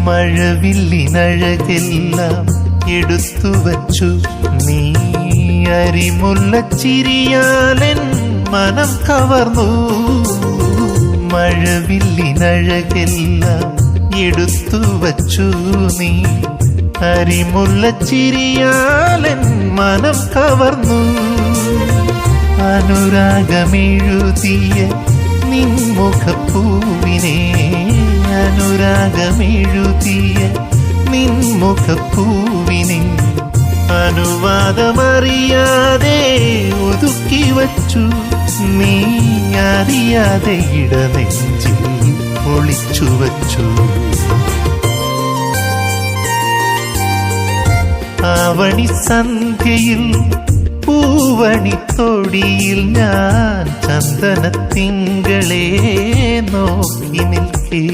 മഴവില്ലിനഴകെല്ലാം എടുത്തു വച്ചു നീ അരിമുല്ലച്ചിരിയാലെൻ മനം കവർന്നു. മഴവില്ലിനഴകെല്ലാം എടുത്തു വച്ചു നീ അരിമുല്ലച്ചിരിയാലെൻ മനം കവർന്നു. അനുരാഗമെഴുതിയ നിൻമുഖപ്പൂവിനെ അനുരാഗമെഴുതിയ നിൻമുഖപ്പൂവിനെ അനുവാദമറിയാതെ ഒതുക്കി വച്ചു നീ അറിയാതെ ഇടനെഞ്ചിൽ ഒളിച്ചു വച്ചു. ആവണി സന്ധ്യയിൽ പൂവണിത്തൊടിയിൽ ഞാൻ ചന്ദനത്തിങ്കളെ നോക്കി നിൽക്കേ.